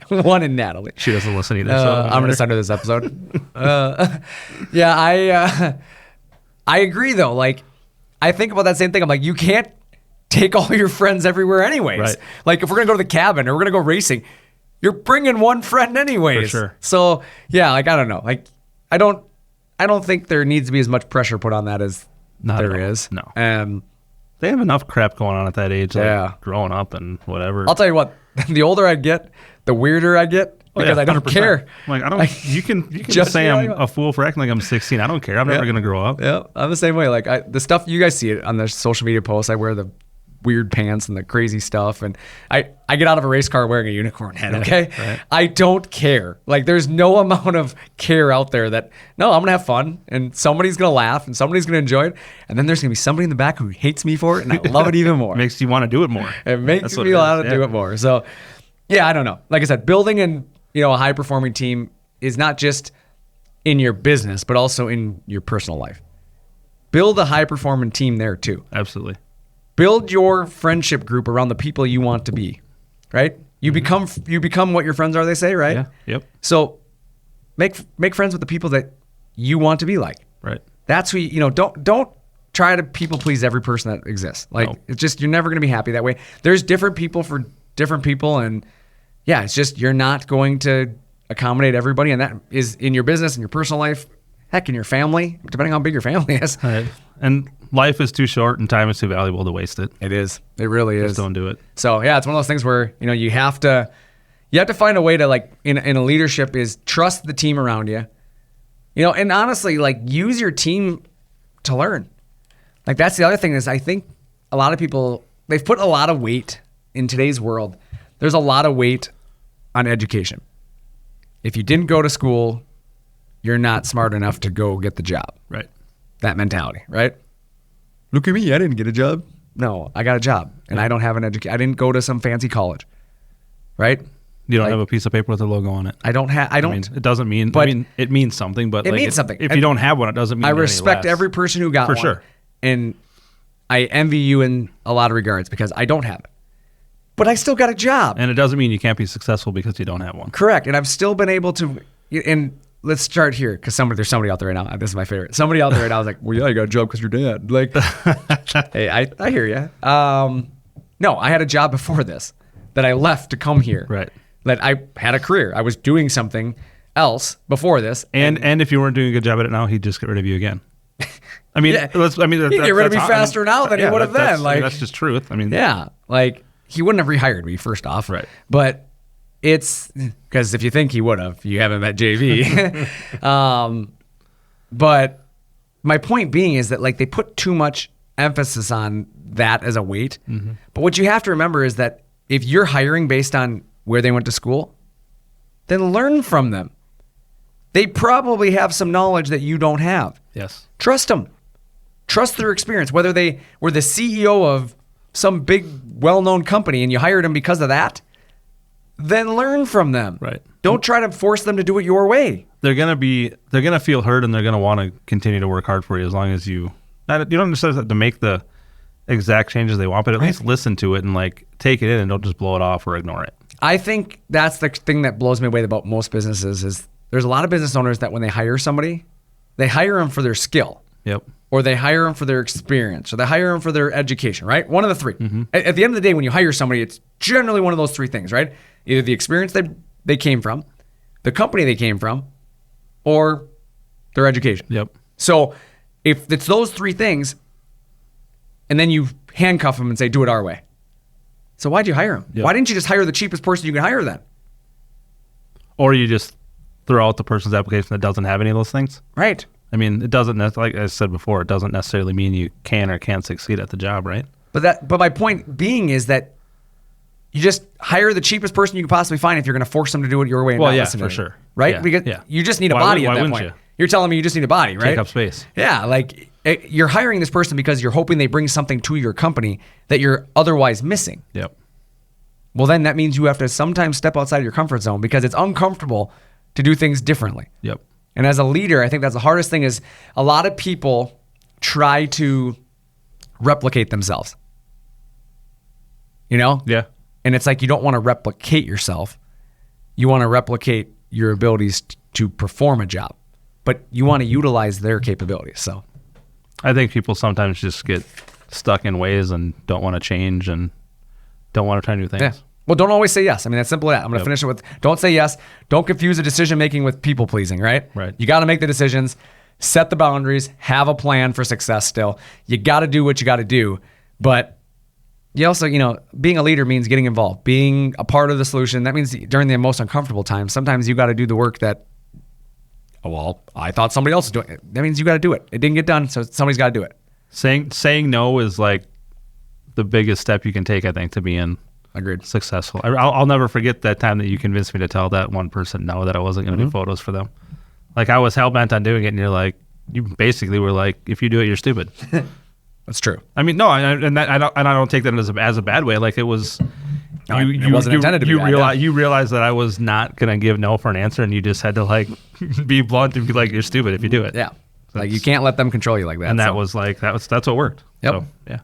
1 and Natalie. She doesn't listen either. I'm going to send her this episode. I agree, though. Like, I think about that same thing. I'm like, you can't take all your friends everywhere anyways. Right. Like, if we're going to go to the cabin or we're going to go racing, you're bringing 1 friend anyways. For sure. So, yeah, like, I don't know. Like, I don't think there needs to be as much pressure put on that as there is. No. They have enough crap going on at that age, like growing up and whatever. I'll tell you what, the older I get, the weirder I get because I don't care. I'm like, you can just say I'm a fool for acting like I'm 16. I don't care. I'm never going to grow up. Yeah, I'm the same way. Like, the stuff, you guys see it on the social media posts. I wear the weird pants and the crazy stuff, and I get out of a race car wearing a unicorn head, okay? Right. I don't care. Like, there's no amount of care out there that, no, I'm going to have fun, and somebody's going to laugh, and somebody's going to enjoy it, and then there's going to be somebody in the back who hates me for it, and I love it even more. Makes you want to do it more. It makes me want to do it more. So, yeah, I don't know. Like I said, building a high-performing team is not just in your business, but also in your personal life. Build a high-performing team there, too. Absolutely. Build your friendship group around the people you want to be, right? You become what your friends are, they say, right? Yeah. Yep. So make friends with the people that you want to be like. Right. That's who don't try to people please every person that exists. Like, it's just, you're never going to be happy that way. There's different people for different people, and yeah, it's just, you're not going to accommodate everybody, and that is in your business, in your personal life, heck, in your family, depending on how big your family is. Right. And life is too short and time is too valuable to waste it. It is. It really is. Just don't do it. So, yeah, it's one of those things where, you have to You have to find a way to, like, in a leadership, is trust the team around you. You know, and honestly, like, use your team to learn. Like, that's the other thing is I think a lot of people, they've put a lot of weight in today's world. There's a lot of weight on education. If you didn't go to school, you're not smart enough to go get the job. Right. That mentality, right? Look at me, I didn't get a job. No, I got a job, and I don't have an education. I didn't go to some fancy college, right? You don't have a piece of paper with a logo on it. I don't. It doesn't mean, but it means something, but it means something. If you don't have one, it doesn't mean I any respect less. every person who got For one. sure. And I envy you in a lot of regards because I don't have it. But I still got a job. And it doesn't mean you can't be successful because you don't have one. Correct. And I've still been able to, and let's start here because there's somebody out there right now. This is my favorite. Somebody out there right now is like, well, yeah, you got a job because your dad. Like, hey, I hear you. No, I had a job before this that I left to come here. Right. That I had a career. I was doing something else before this. And if you weren't doing a good job at it now, he'd just get rid of you again. I mean, he'd get rid of me faster now than he would have then. Like, that's just truth. I mean, yeah, like he wouldn't have rehired me first off. Right. But it's because if you think he would have, you haven't met JV. But my point being is that like they put too much emphasis on that as a weight. Mm-hmm. But what you have to remember is that if you're hiring based on where they went to school, then learn from them. They probably have some knowledge that you don't have. Yes. Trust them. Trust their experience. Whether they were the CEO of some big, well-known company and you hired them because of that, then learn from them. Right. Don't try to force them to do it your way. They're gonna feel heard and they're gonna want to continue to work hard for you as long as you don't necessarily have to make the exact changes they want, but at least listen to it and like take it in and don't just blow it off or ignore it. I think that's the thing that blows me away about most businesses is there's a lot of business owners that when they hire somebody, they hire them for their skill. Yep. Or they hire them for their experience, or they hire them for their education, right? One of the three. Mm-hmm. At the end of the day, when you hire somebody, it's generally one of those three things, right? Either the experience they came from, the company they came from, or their education. Yep. So if it's those three things, and then you handcuff them and say, do it our way. So why'd you hire them? Yep. Why didn't you just hire the cheapest person you can hire then? Or you just throw out the person's application that doesn't have any of those things. Right. I mean, it doesn't, like I said before, it doesn't necessarily mean you can or can't succeed at the job, right? But my point being is that you just hire the cheapest person you can possibly find if you're going to force them to do it your way. And well, not yeah, listen to for you, sure. Right? Yeah, Because you just need a body at that point. You're telling me you just need a body, right? Take up space. Yeah, like you're hiring this person because you're hoping they bring something to your company that you're otherwise missing. Yep. Well, then that means you have to sometimes step outside of your comfort zone because it's uncomfortable to do things differently. Yep. And as a leader, I think that's the hardest thing is a lot of people try to replicate themselves. You know? Yeah. And it's like you don't want to replicate yourself. You want to replicate your abilities to perform a job, but you want to utilize their capabilities. So I think people sometimes just get stuck in ways and don't want to change and don't want to try new things. Yeah. Well, don't always say yes. I mean, that's simple as that. I'm going to finish it with, don't say yes. Don't confuse the decision-making with people-pleasing, right? Right. You got to make the decisions, set the boundaries, have a plan for success still. You got to do what you got to do. But you also, being a leader means getting involved, being a part of the solution. That means during the most uncomfortable times, sometimes you got to do the work that, I thought somebody else was doing it. That means you got to do it. It didn't get done, so somebody's got to do it. Saying no is like the biggest step you can take, I think, to being Agreed. Successful. I'll never forget that time that you convinced me to tell that one person no, that I wasn't going to do photos for them. Like I was hell bent on doing it, and you basically were like, if you do it, you're stupid. That's true. I mean, no, I don't take that as a bad way. Like it was. It wasn't intended to be bad. You realized that I was not going to give no for an answer, and you just had to like be blunt and be like, you're stupid if you do it. Yeah. Like you can't let them control you like that. And that was like that's what worked. Yep. So, yeah.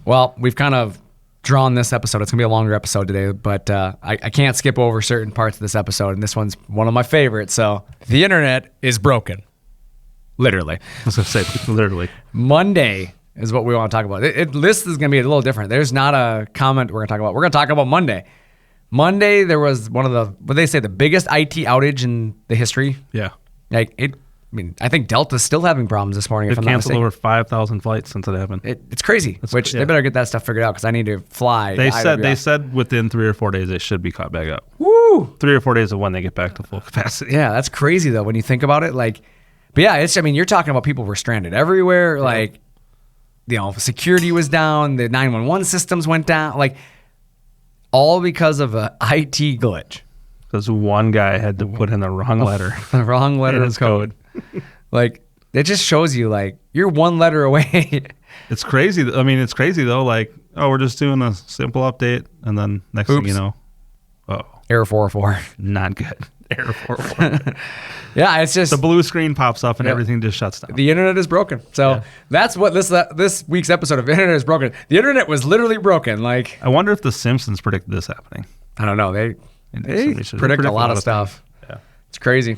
Well, we've kind of drawn this episode. It's gonna be a longer episode today, but I can't skip over certain parts of this episode, and this one's one of my favorites. So the internet is broken, literally. I was gonna say literally. Monday is what we want to talk about. This is gonna be a little different. There's not a comment we're gonna talk about. We're gonna talk about Monday. Monday, there was one of the biggest IT outage in the history. Yeah. I think Delta's still having problems this morning. They've canceled over 5,000 flights since it happened. It's crazy. They better get that stuff figured out because I need to fly. They said within 3 or 4 days it should be caught back up. Woo! Woo! 3 or 4 days of when they get back to full capacity. Yeah, that's crazy though when you think about it. Like, but yeah, I mean, you're talking about people were stranded everywhere. Yeah. Like, security was down, the 911 systems went down, like, all because of a IT glitch. Because one guy had to put in the wrong letter. The wrong letter of code. Like, it just shows you, like, you're one letter away. It's crazy. I mean, it's crazy though. Like, oh, we're just doing a simple update, and then next thing you know, error 404. Not good. Error 404. Yeah, it's just the blue screen pops up and everything just shuts down. The internet is broken. So that's what this week's episode of Internet is Broken. The internet was literally broken. Like, I wonder if the Simpsons predicted this happening. I don't know. They predict a lot of stuff. Yeah, it's crazy.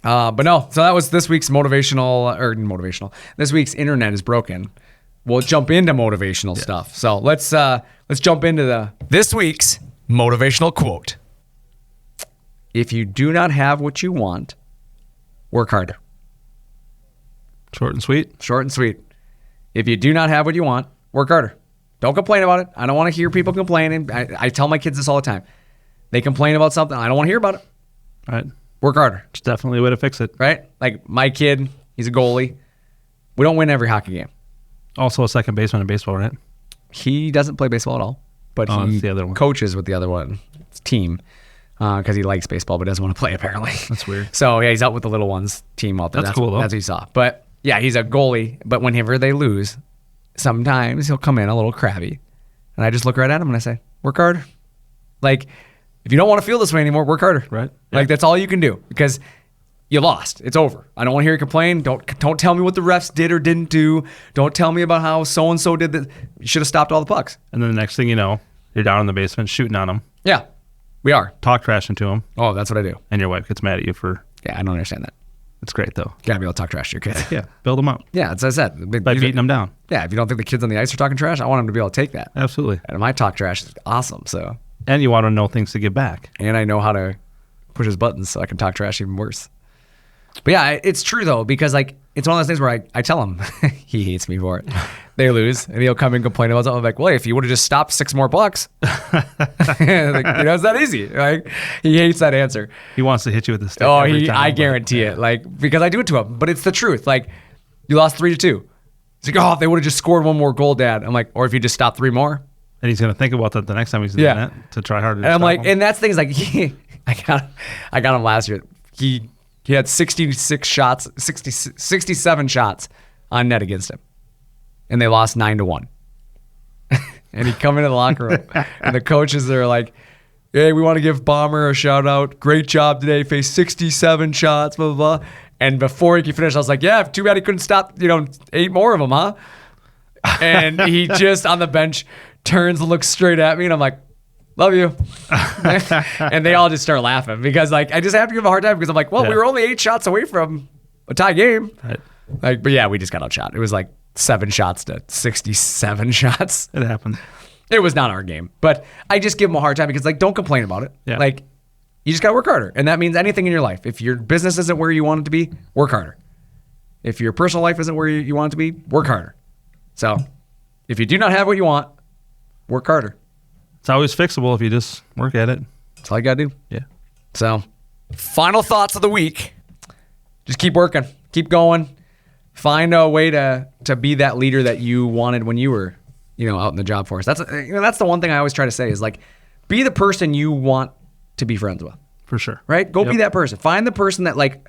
But no. So that was this week's motivational. This week's Internet is Broken. We'll jump into motivational stuff. So let's jump into this week's motivational quote. If you do not have what you want, work harder. Short and sweet. Short and sweet. If you do not have what you want, work harder. Don't complain about it. I don't want to hear people complaining. I tell my kids this all the time. They complain about something. I don't want to hear about it. Right. Work harder. It's definitely a way to fix it. Right? Like my kid, he's a goalie. We don't win every hockey game. Also a second baseman in baseball, right? He doesn't play baseball at all. But he the other one. Coaches with the other one. It's team. Because he likes baseball but doesn't want to play, apparently. That's weird. So, yeah, he's out with the little ones team out there. That's cool, though. That's what you saw. But, yeah, he's a goalie. But whenever they lose, sometimes he'll come in a little crabby. And I just look right at him and I say, work harder. Like, if you don't want to feel this way anymore, work harder. Right. Like, that's all you can do. Because you lost. It's over. I don't want to hear you complain. Don't tell me what the refs did or didn't do. Don't tell me about how so-and-so did that. You should have stopped all the pucks. And then the next thing you know, you're down in the basement shooting on them. Yeah. We are. Talk trash into him. Oh, that's what I do. And your wife gets mad at you for... Yeah, I don't understand that. It's great, though. You gotta be able to talk trash to your kids. Yeah, build them up. Yeah, as I said. By beating them down. Yeah, if you don't think the kids on the ice are talking trash, I want them to be able to take that. Absolutely. And my talk trash is awesome, so... And you want to know things to give back. And I know how to push his buttons so I can talk trash even worse. But yeah, it's true, though, because, like, it's one of those things where I tell him, he hates me for it. They lose, and he'll come and complain about something. I'm like, well, if you would have just stopped 6 more pucks. Like, it's that easy. Like, he hates that answer. He wants to hit you with the stick. Oh, I guarantee it. Like, because I do it to him. But it's the truth. Like, you lost 3-2. He's like, oh, if they would have just scored 1 more goal, Dad. I'm like, or if you just stopped 3 more. And he's going to think about that the next time he's doing that to try harder. And I'm like, and that's things like, I got him last year. He had 67 shots on net against him. And they lost 9-1. And he come into the locker room, and the coaches are like, hey, we want to give Bomber a shout out. Great job today. Faced 67 shots, blah, blah, blah. And before he could finish, I was like, yeah, too bad he couldn't stop, 8 more of them, huh? And he just on the bench turns and looks straight at me, and I'm like, love you. And they all just start laughing because, like, I just have to give him a hard time because I'm like, well, we were only 8 shots away from a tie game. Right. Like, but yeah, we just got outshot. It was like 7 shots to 67 shots. It happened. It was not our game, but I just give him a hard time because, like, don't complain about it. Yeah. Like, you just got to work harder. And that means anything in your life. If your business isn't where you want it to be, work harder. If your personal life isn't where you want it to be, work harder. So if you do not have what you want, work harder. It's always fixable if you just work at it. That's all you got to do. Yeah. So final thoughts of the week. Just keep working. Keep going. Find a way to be that leader that you wanted when you were, out in the job force. That's the one thing I always try to say is, like, be the person you want to be friends with. For sure. Right? Go be that person. Find the person that, like,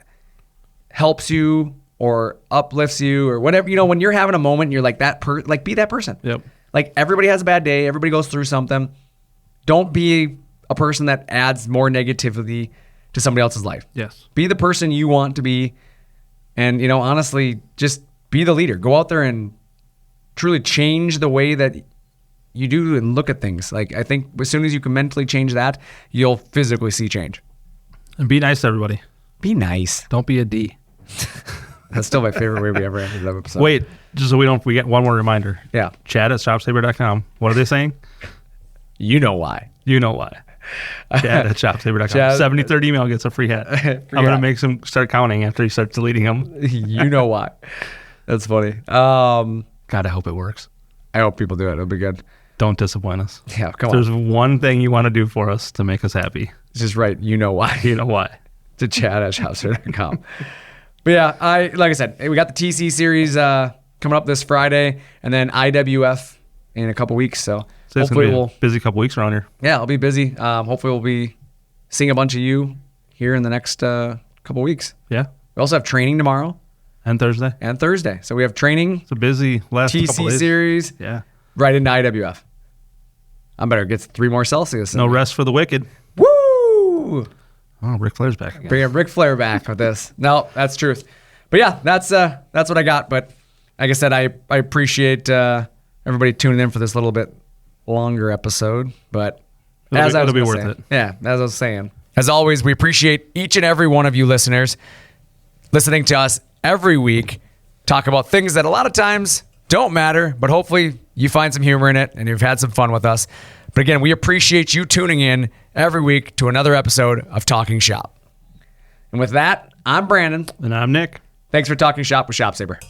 helps you or uplifts you or whatever. When you're having a moment, you're like be that person. Yep. Like, everybody has a bad day. Everybody goes through something. Don't be a person that adds more negativity to somebody else's life. Yes. Be the person you want to be. And, honestly, just be the leader. Go out there and truly change the way that you do and look at things. Like, I think as soon as you can mentally change that, you'll physically see change. And be nice to everybody. Be nice. Don't be a D. That's still my favorite way we ever ended that episode. Wait, just so we don't forget, one more reminder. Yeah. Chat at ShopSabre.com. What are they saying? You know why. You know why. Chat at ShopSabre.com. 73rd email gets a free hat. I'm going to make some start counting after you start deleting them. You know why. That's funny. God, I hope it works. I hope people do it. It'll be good. Don't disappoint us. Yeah, come on. There's one thing you want to do for us to make us happy. just write, you know why. You know why. To chat@shopsabre.com. But yeah, like I said, we got the TC series coming up this Friday, and then IWF in a couple weeks. So hopefully we'll busy couple weeks around here. Yeah, I'll be busy. Hopefully we'll be seeing a bunch of you here in the next couple weeks. Yeah. We also have training tomorrow and Thursday. So we have training. It's a busy last couple TC days. series. Yeah. Right into IWF. I better get 3 more Celsius. No rest for the wicked. Woo! Oh, Ric Flair's back again. Bring Ric Flair back with this. No, that's truth. But yeah, that's what I got. But like I said, I appreciate everybody tuning in for this little bit longer episode. But it'll be worth it. Yeah, as I was saying. As always, we appreciate each and every one of you listeners listening to us every week talk about things that a lot of times don't matter, but hopefully you find some humor in it and you've had some fun with us. But again, we appreciate you tuning in every week to another episode of Talking Shop. And with that, I'm Brandon. And I'm Nick. Thanks for talking shop with ShopSabre.